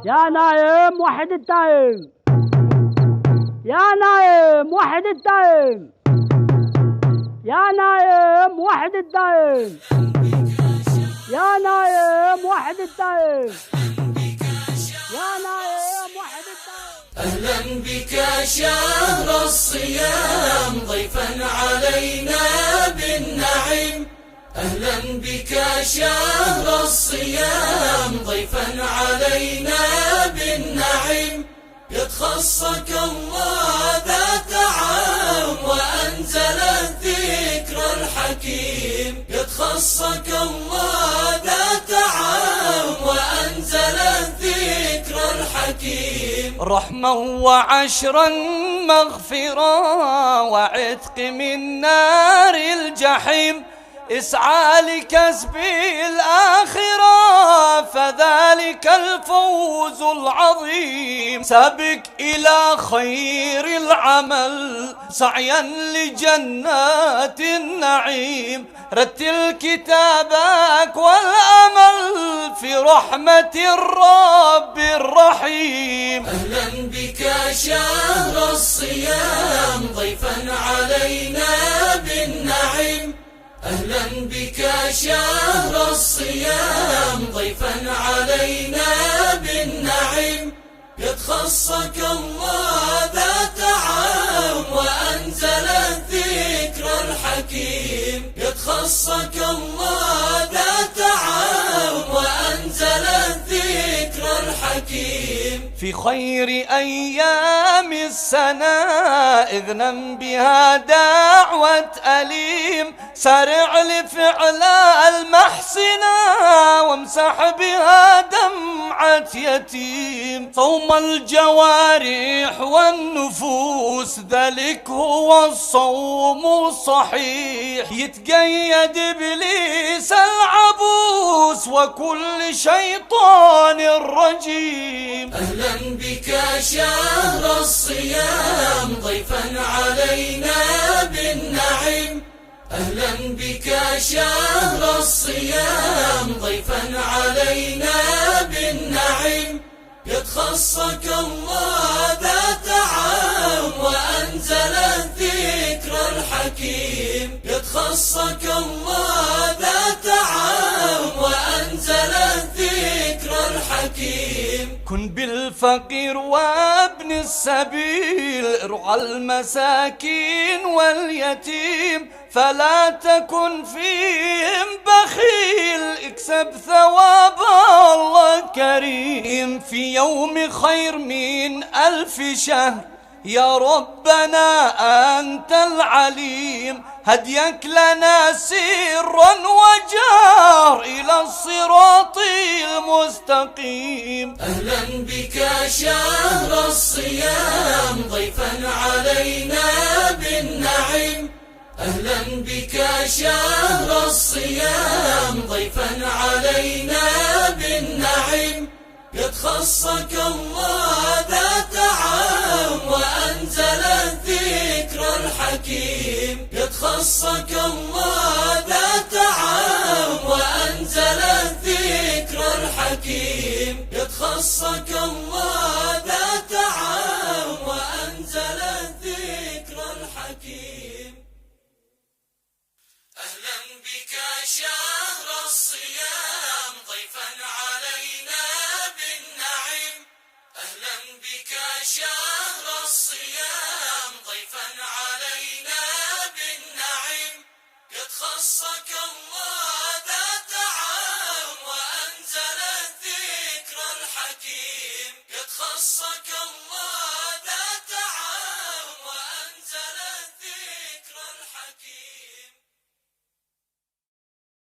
يا نايم وحد التايم، يا نايم وحد التايم، يا نايم وحد التايم، يا نايم وحد التايم، يا نايم وحد التايم. أهلا بك شهر الصيام ضيفا علينا بالنعيم، أهلا بك شهر الصيام ضيفا علينا بالنعيم، يتخصك الله ذات عام وأنزل الذكر الحكيم، يتخصك الله ذات عام وأنزل الذكر الحكيم، رحمة وعشرا مغفرة وعتق من نار الجحيم، اسعى لكسب الآخرة فذلك الفوز العظيم، سابق إلى خير العمل سعيا لجنات النعيم، رتل كتابك والأمل في رحمة الرب الرحيم. أهلا بك شهر الصيام ضيفا علينا بالنعيم، أهلا بك شهر الصيام ضيفا علينا بالنعيم، يتخصك الله ذات عام وأنزل الذكر الحكيم، يتخصك الله ذات عام وأنزل الذكر الحكيم، في خير أيام السنة اغنم بها دعوة أليم، سارع لفعل المحسنة وامسح بها دمعة يتيم، صوم الجوارح والنفوس ذلك هو الصوم الصحيح، يتقيد إبليس العبوس وكل شيطان رجيم. أهلا بك شهر الصيام ضيفا علينا بالنعيم، أهلا بك شهر الصيام ضيفا علينا بالنعيم، يتخصك الله ذات عام وأنزل الذكر الحكيم، يتخصك الله ذات عام وأنزل الذكر الحكيم، كن بالفقير وابن السبيل ارعى المساكين واليتيم، فلا تكن فيهم بخيل اكسب ثواب الله كريم، في يوم خير من 1000 شهر يا ربنا أنت العليم، هديك لنا سرا وجار إلى الصراط المستقيم. أهلا بك شهر الصيام ضيفا علينا بالنعيم، أهلا بك شهر الصيام ضيفا علينا بالنعيم، يتخصك الله ذات عام وأنزل الذكر الحكيم، يتخصك الله ذات عام وأنزل الذكر الحكيم، يتخصك الله ذات عام وأنزل الذكر الحكيم. أهلا بك شهر الصيام ضيفا علينا بالنعيم، أهلا بك شهر الصيام ضيفا علينا بالنعيم، يتخصك الله